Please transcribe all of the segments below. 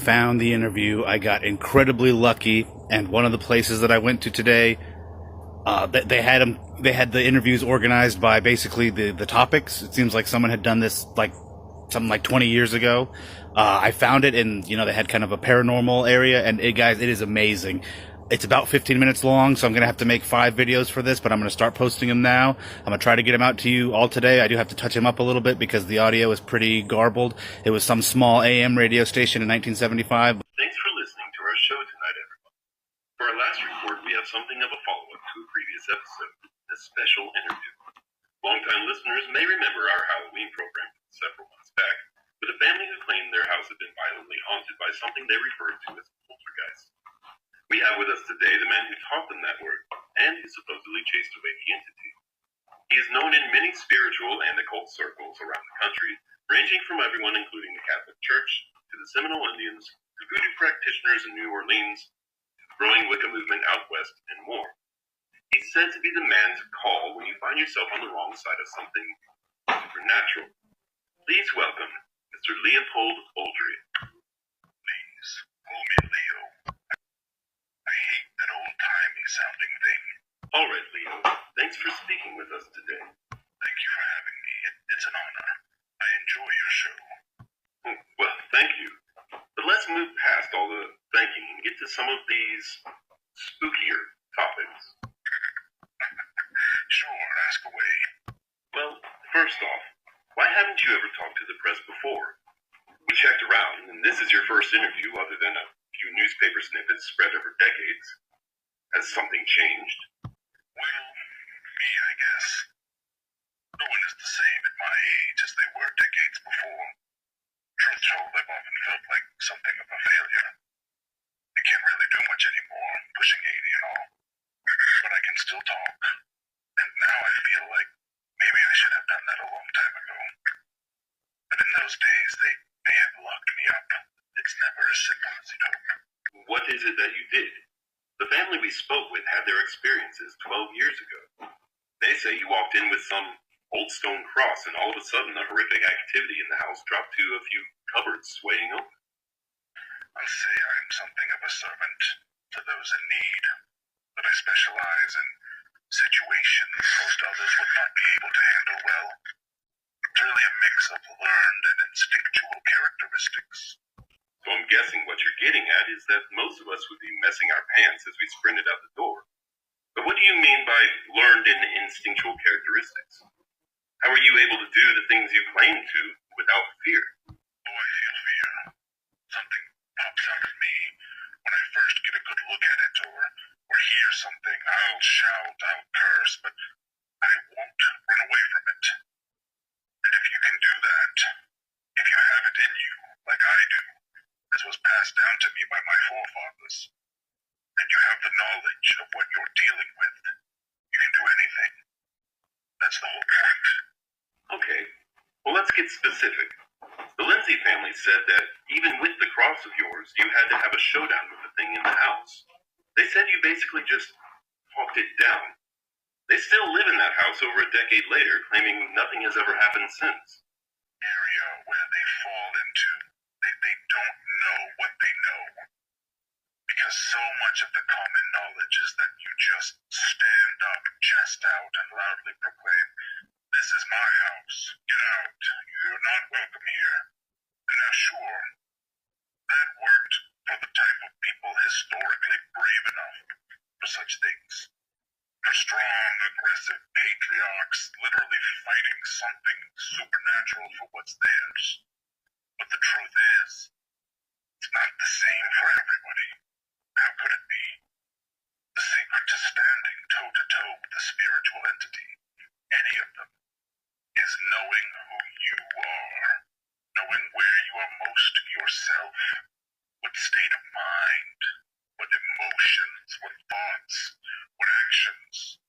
found the interview. I got incredibly lucky, and one of the places that I went to today, they had them. They had the interviews organized by basically the topics. It seems like someone had done this like something like 20 years ago. I found it, and they had kind of a paranormal area, and guys, it is amazing. It's about 15 minutes long, so I'm going to have to make 5 videos for this, but I'm going to start posting them now. I'm going to try to get them out to you all today. I do have to touch them up a little bit because the audio is pretty garbled. It was some small AM radio station in 1975. Thanks for listening to our show tonight, everyone. For our last report, we have something of a follow-up to a previous episode, a special interview. Longtime listeners may remember our Halloween program several months back with a family who claimed their house had been violently haunted by something they referred to as poltergeist. We have with us today the man who taught them that word and who supposedly chased away the entity. He is known in many spiritual and occult circles around the country, ranging from everyone including the Catholic Church to the Seminole Indians to voodoo practitioners in New Orleans to the growing Wicca movement out west and more. He's said to be the man to call when you find yourself on the wrong side of something supernatural. Please welcome Mr. Leopold Oldry. Please, call me Leo. I hate that old-timey sounding thing. All right, Leo. Thanks for speaking with us today. Thank you for having me. It's an honor. I enjoy your show. Well, thank you. But let's move past all the thanking and get to some of these spookier topics. Sure, ask away. Well, first off, why haven't you ever talked to the press before? We checked around, and this is your first interview other than a few newspaper snippets spread over decades. Has something changed? Well, me, I guess. No one is the same at my age as they were decades before. Truth told, I've often felt like something of a failure. I can't really do much anymore, pushing 80 and all. But I can still talk. And now I feel like maybe I should have done that a long time ago. But in those days, they may have locked me up. It's never as simple as you'd hope. What is it that you did? The family we spoke with had their experiences 12 years ago. They say you walked in with some old stone cross, and all of a sudden the horrific activity in the house dropped to a few cupboards swaying open. I'll say I'm something of a servant to those in need, but I specialize in situations most others would not be able to handle well. It's really a mix of learned and instinctual characteristics. So I'm guessing what you're getting at is that most of us would be messing our pants as we sprinted out the door. But what do you mean by learned and instinctual characteristics? How are you able to do the things you claim to without fear? Oh, I feel fear. Something pops out of me when I first get a good look at it or hear something. I'll shout, I'll curse, but I won't run away from it. And if you can do that, if you have it in you, like I do, as was passed down to me by my forefathers, and you have the knowledge of what you're dealing with, you can do anything. That's the whole point. Okay, well let's get specific. The Lindsay family said that even with the cross of yours, you had to have a showdown with the thing in the house. They said you basically just talked it down. They still live in that house over a decade later, claiming nothing has ever happened since. Area where they fall into, they don't know what they know. Because so much of the common knowledge is that you just stand up, chest out, and loudly proclaim, "This is my house. Get out. You're not welcome here." And now sure, that worked for the type of people historically brave enough for such things. For strong, aggressive patriarchs literally fighting something supernatural for what's theirs. But the truth is, it's not the same for everybody. How could it be? The secret to standing toe-to-toe with the spiritual entity, any of them, is knowing who you are, knowing where you are most yourself, what state of mind, what emotions, what thoughts, what actions.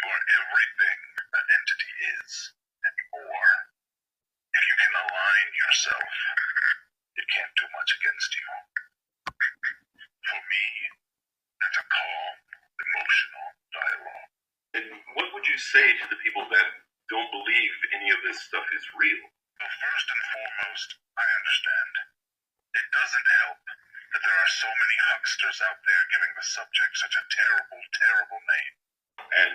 You are everything that entity is, and more. If you can align yourself, it can't do much against you. For me, that's a calm, emotional dialogue. And what would you say to the people that don't believe any of this stuff is real? Well, first and foremost, I understand. It doesn't help that there are so many hucksters out there giving the subject such a terrible, terrible name. And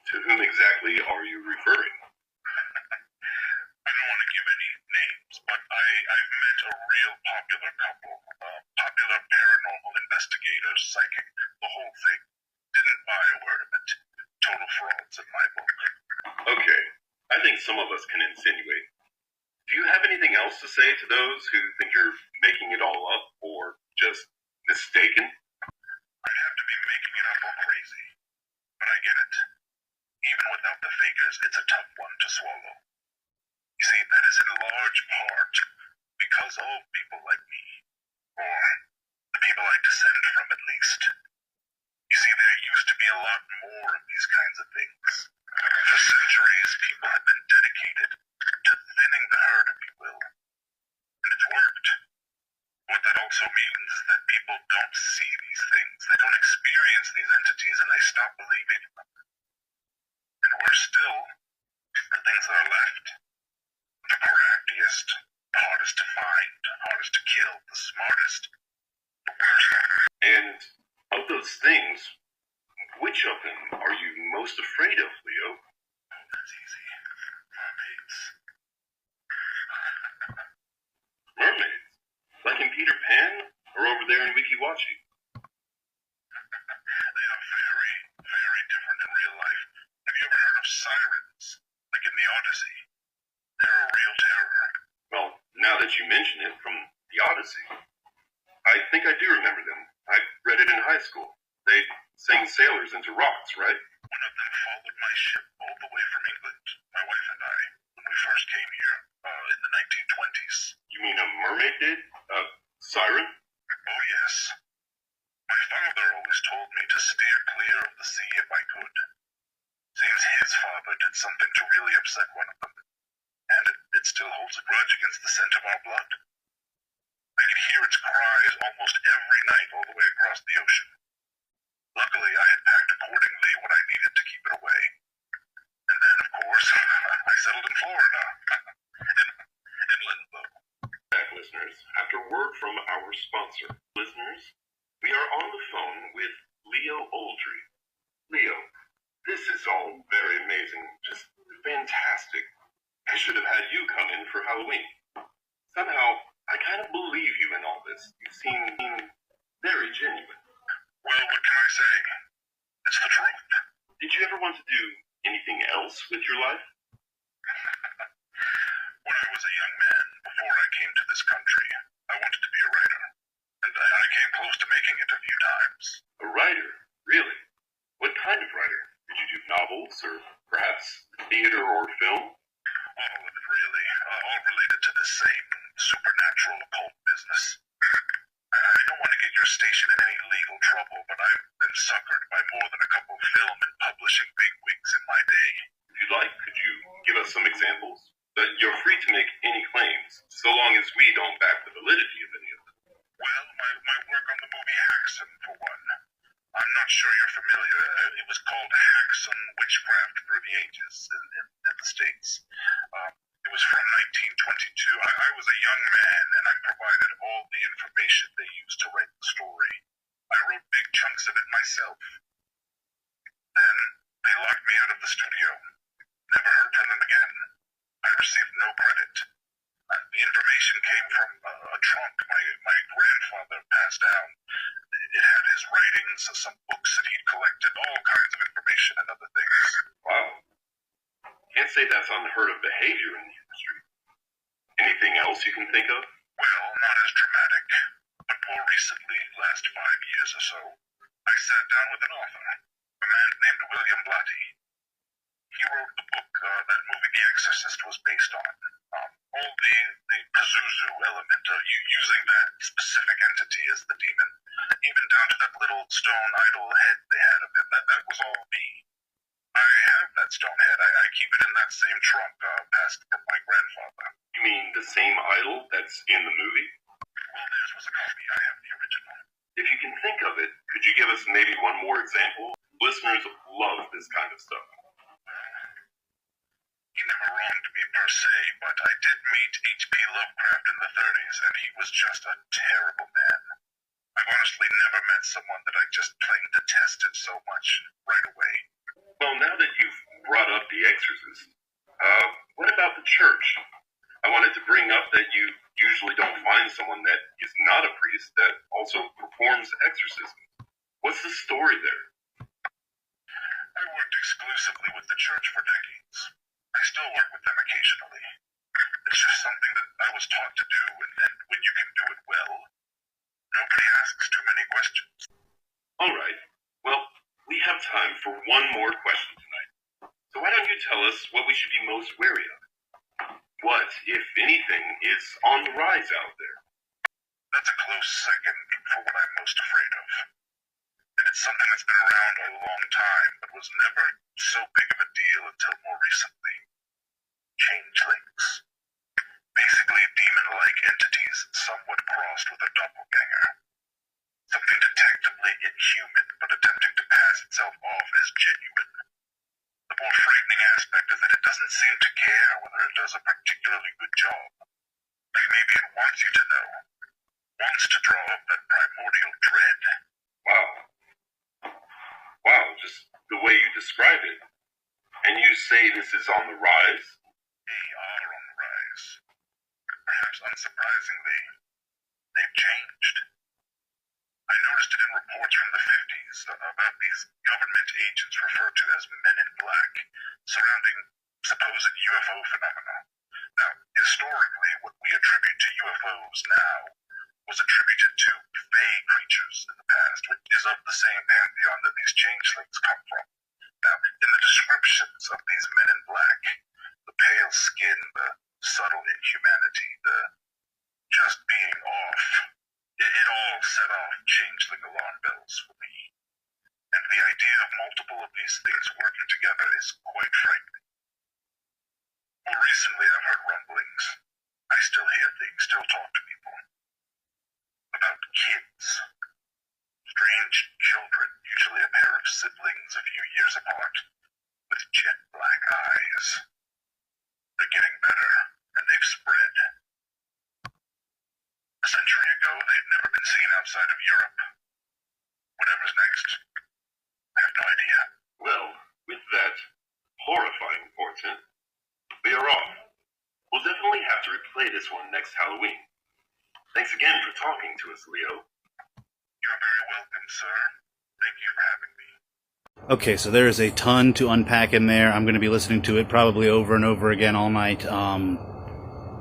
to whom exactly are you referring? I don't want to give any names, but I've met a real popular couple, popular paranormal investigator, psychic, the whole thing. Didn't buy a word of it. Total frauds in my book. Okay, I think some of us can insinuate. Do you have anything else to say to those who think you're making it all up or just mistaken? I'd have to be making it up or crazy. But I get it. Even without the fakers, it's a tough one to swallow. You see, that is in large part because of people like me, or the people I descend from at least. You see, there used to be a lot more of these kinds of things. For centuries, people have been dedicated to thinning the herd, if you will. And it's worked. What that also means is that people don't see these things, they don't experience these entities, and they stop believing in them. And worse still, the things that are left, the craftiest, the hardest to find, hardest to kill, the smartest, the worst. And of those things, which of them are you most afraid of, Leo? Oh, that's easy. Mermaids. Mermaids? Like in Peter Pan? Or over there in Wikiwachi? They are very, very different in real life. Have you ever heard of sirens? Like in the Odyssey? They're a real terror. Well, now that you mention it, from the Odyssey, I think I do remember them. I read it in high school. They sang sailors into rocks, right? One of them followed my ship all the way from England, my wife and I, when we first came here, in the 1920s. You mean a mermaid did? A siren? Oh, yes. My father always told me to steer clear of the sea if I could. Seems his father did something to really upset one of them, and it still holds a grudge against the scent of our blood. I could hear its cries almost every night all the way across the ocean. Luckily, I had packed accordingly what I needed to keep it away. And then, of course, I settled in Florida. Inland, though. Back, listeners, after word from our sponsor. Listeners, we are on the phone with Leo Oldry. Leo, this is all very amazing. Just fantastic. I should have had you come in for Halloween. Somehow, I kind of believe you in all this. You seem very genuine. Well, what can I say? It's the truth. Did you ever want to do anything else with your life? When I was a young man, before I came to this country, I wanted to be a writer. And I came close to making it a few times. A writer? Really? What kind of writer? Did you do novels, or perhaps theater or film? All of it, really. All related to this same supernatural occult business. I don't want to get your station in any legal trouble, but I've been suckered by more than a couple film and publishing bigwigs in my day. If you'd like, could you give us some examples? But you're free to make any claims, so long as we don't back the validity of any of them. Well, my work on the movie Haxon, for one. I'm not sure you're familiar. It was called Haxon Witchcraft Through the Ages in the States. It was from 1922. I was a young man, and I provided all the information they used to write the story. I wrote big chunks of it myself. Then they locked me out of the studio. Never heard from them again. I received no credit. The information came from a trunk my grandfather passed down. It had his writings, some books that he'd collected, all kinds of information and other things. Wow. Can't say that's unheard of behavior in the industry. Anything else you can think of? Well, not as dramatic, but more recently, last 5 years or so, I sat down with an author, a man named William Blatty. He wrote the book that movie The Exorcist was based on. All the Pazuzu element, using that specific entity as the demon, even down to that little stone idol head they had of him. That was all me. I have that stone head. I keep it in that same trunk passed from my grandfather. You mean the same idol that's in the movie? Well, theirs was a copy. I have the original. If you can think of it, could you give us maybe one more example? Listeners love this kind of stuff. He never wronged me per se, but I did meet H.P. Lovecraft in the 30s, and he was just a terrible man. never met someone that I just plain detested so much right away. Well, now that you've brought up The Exorcist, what about the church? I wanted to bring up that you usually don't find someone that is not a priest that also performs exorcism. What's the story there? I worked exclusively with the church for decades. I still work with them occasionally. It's just something that I was taught to do, and when you can do it well, nobody asks too many questions. All right. Well, we have time for one more question tonight. So why don't you tell us what we should be most wary of? What, if anything, is on the rise out there? That's a close second for what I'm most afraid of. And it's something that's been around a long time, but was never so big of a deal until more recently. Changelings. Basically demon-like entities somewhat crossed with a doppelganger. Something detectably inhuman, but attempting to pass itself off as genuine. The more frightening aspect is that it doesn't seem to care whether it does a particularly good job. Like maybe it wants you to know. Wants to draw up that primordial dread. Wow. Wow, just the way you describe it. And you say this is on the rise? They are on the rise. Perhaps unsurprisingly, they've changed. I noticed it in reports from the 50s about these government agents referred to as Men in Black, surrounding supposed UFO phenomena. Now, historically, what we attribute to UFOs now was attributed to fey creatures in the past, which is of the same pantheon that these changelings come from. Now, in the descriptions of these Men in Black, the pale skin, the subtle inhumanity, the just being off, it all set off changeling alarm bells for me. And the idea of multiple of these things working together is quite frightening. More recently, I've heard rumblings. I still hear things, still talk to people. About kids. Strange children, usually a pair of siblings a few years apart, with jet black eyes. They're getting better, and they've spread. A century ago, they'd never been seen outside of Europe. Whatever's next, I have no idea. Well, with that horrifying portent, we are off. We'll definitely have to replay this one next Halloween. Thanks again for talking to us, Leo. You're very welcome, sir. Thank you for having me. Okay, so there is a ton to unpack in there. I'm going to be listening to it probably over and over again all night.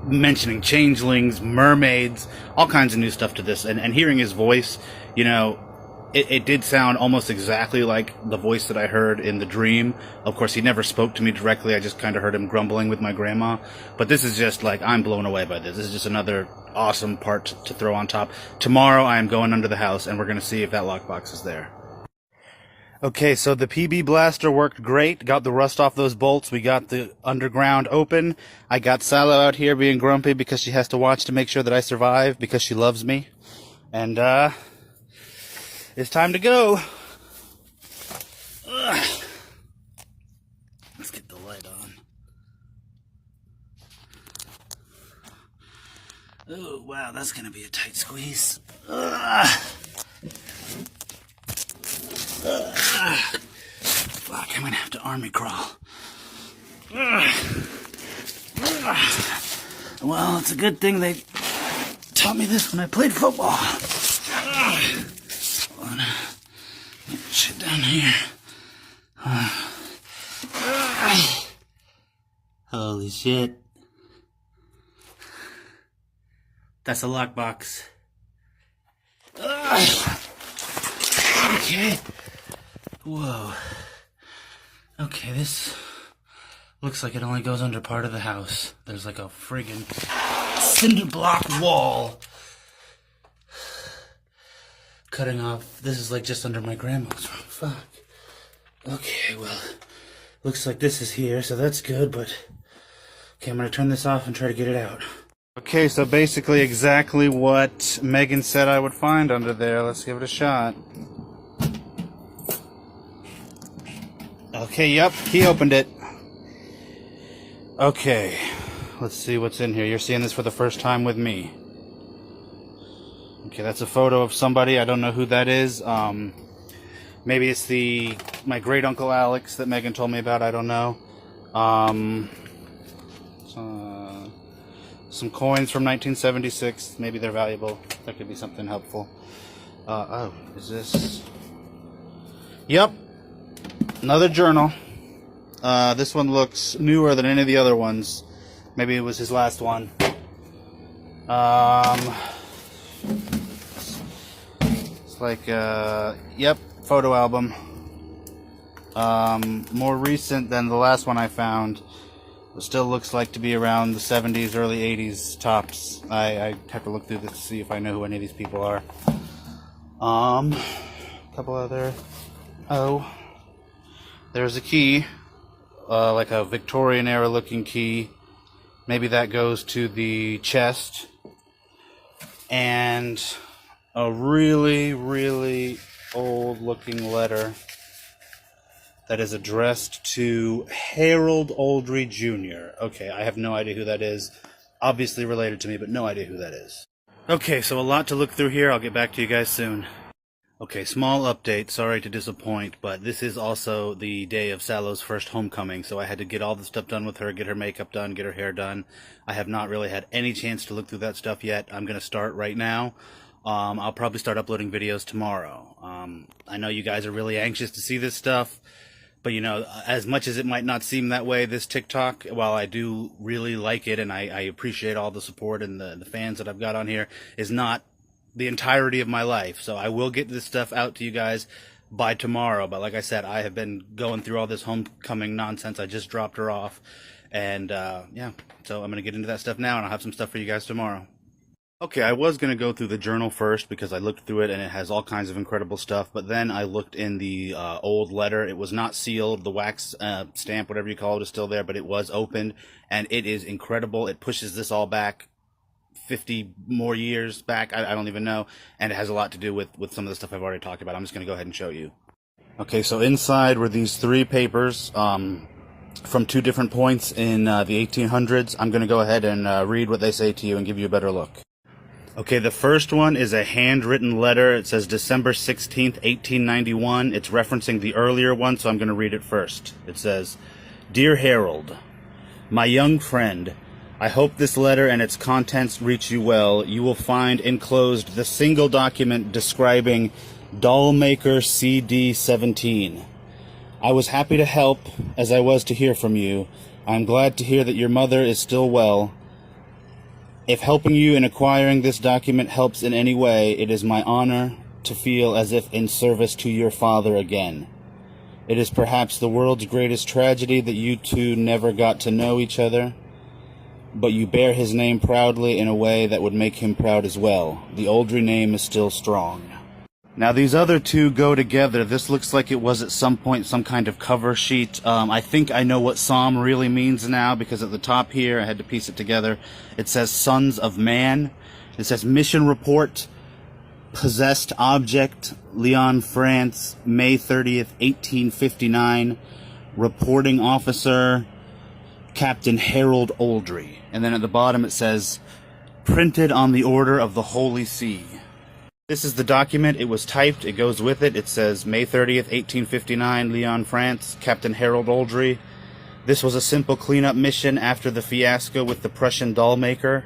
Mentioning changelings, mermaids, all kinds of new stuff to this. And hearing his voice, you know, it did sound almost exactly like the voice that I heard in the dream. Of course, he never spoke to me directly. I just kind of heard him grumbling with my grandma. But this is just like, I'm blown away by this. This is just another awesome part to throw on top. Tomorrow, I am going under the house, and we're going to see if that lockbox is there. Okay, so the PB blaster worked great. Got the rust off those bolts. We got the underground open. I got Salo out here being grumpy because she has to watch to make sure that I survive because she loves me. And, it's time to go. Ugh. Let's get the light on. Oh, wow, that's gonna be a tight squeeze. Ugh. Fuck, I'm gonna have to army crawl. Well, it's a good thing they taught me this when I played football. Get shit down here. Holy shit. That's a lockbox. Okay. Whoa. Okay, this looks like it only goes under part of the house. There's like a friggin' cinder block wall cutting off. This is like just under my grandma's room. Fuck. Okay, well, looks like this is here, so that's good, but okay, I'm gonna turn this off and try to get it out. Okay, so basically exactly what Megan said I would find under there. Let's give it a shot. Okay, yep, he opened it. Okay, let's see what's in here. You're seeing this for the first time with me. Okay, that's a photo of somebody. I don't know who that is. Maybe it's my great uncle Alex that Megan told me about. I don't know. Some coins from 1976. Maybe they're valuable. That could be something helpful. Oh, is this? Yep, another journal. This one looks newer than any of the other ones. Maybe it was his last one. It's like, yep, photo album. More recent than the last one I found. It still looks like to be around the 70s, early 80s tops. I have to look through this to see if I know who any of these people are. A couple other. Oh, there's a key, like a Victorian era looking key. Maybe that goes to the chest. And a really, really old looking letter that is addressed to Harold Oldry Jr. Okay, I have no idea who that is. Obviously related to me, but no idea who that is. Okay, so a lot to look through here. I'll get back to you guys soon. Okay, small update. Sorry to disappoint, but this is also the day of Sallow's first homecoming, so I had to get all the stuff done with her, get her makeup done, get her hair done. I have not really had any chance to look through that stuff yet. I'm going to start right now. I'll probably start uploading videos tomorrow. I know you guys are really anxious to see this stuff. But, you know, as much as it might not seem that way, this TikTok, while I do really like it and I appreciate all the support and the fans that I've got on here, is not the entirety of my life. So I will get this stuff out to you guys by tomorrow. But like I said, I have been going through all this homecoming nonsense. I just dropped her off. And, yeah, so I'm going to get into that stuff now, and I'll have some stuff for you guys tomorrow. Okay, I was going to go through the journal first because I looked through it and it has all kinds of incredible stuff, but then I looked in the old letter. It was not sealed. The wax stamp, whatever you call it, is still there, but it was opened, and it is incredible. It pushes this all back 50 more years back. I don't even know, and it has a lot to do with some of the stuff I've already talked about. I'm just going to go ahead and show you. Okay, so inside were these three papers from two different points in the 1800s. I'm going to go ahead and read what they say to you and give you a better look. Okay, the first one is a handwritten letter. It says December 16th, 1891. It's referencing the earlier one, so I'm going to read it first. It says, "Dear Harold, my young friend, I hope this letter and its contents reach you well. You will find enclosed the single document describing Dollmaker CD 17. I was happy to help, as I was to hear from you. I am glad to hear that your mother is still well. If helping you in acquiring this document helps in any way, it is my honor to feel as if in service to your father again. It is perhaps the world's greatest tragedy that you two never got to know each other, but you bear his name proudly in a way that would make him proud as well. The Oldry name is still strong." Now these other two go together. This looks like it was at some point some kind of cover sheet. I think I know what Psalm really means now, because at the top here, I had to piece it together. It says Sons of Man. It says Mission Report, Possessed Object, Lyon, France, May 30th, 1859. Reporting Officer, Captain Harold Oldry. And then at the bottom it says, Printed on the Order of the Holy See. This is the document. It was typed. It goes with it. It says May 30th, 1859, Lyon, France, Captain Harold Oldry. This was a simple cleanup mission after the fiasco with the Prussian dollmaker.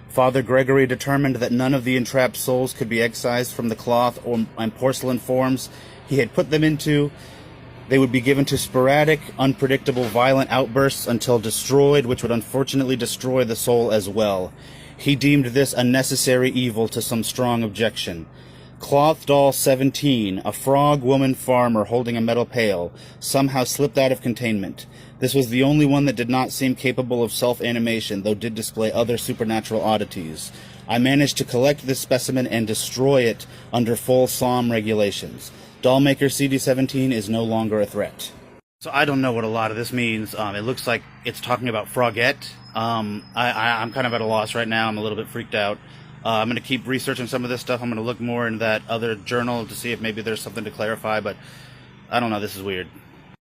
Father Gregory determined that none of the entrapped souls could be excised from the cloth and porcelain forms he had put them into. They would be given to sporadic, unpredictable, violent outbursts until destroyed, which would unfortunately destroy the soul as well. He deemed this a necessary evil to some strong objection. Cloth Doll 17, a frog woman farmer holding a metal pail, somehow slipped out of containment. This was the only one that did not seem capable of self-animation, though did display other supernatural oddities. I managed to collect this specimen and destroy it under full Psalm regulations. Dollmaker CD17 is no longer a threat. So I don't know what a lot of this means. It looks like it's talking about Frogette. I'm kind of at a loss right now. I'm a little bit freaked out. I'm going to keep researching some of this stuff. I'm going to look more in that other journal to see if maybe there's something to clarify, but I don't know. This is weird.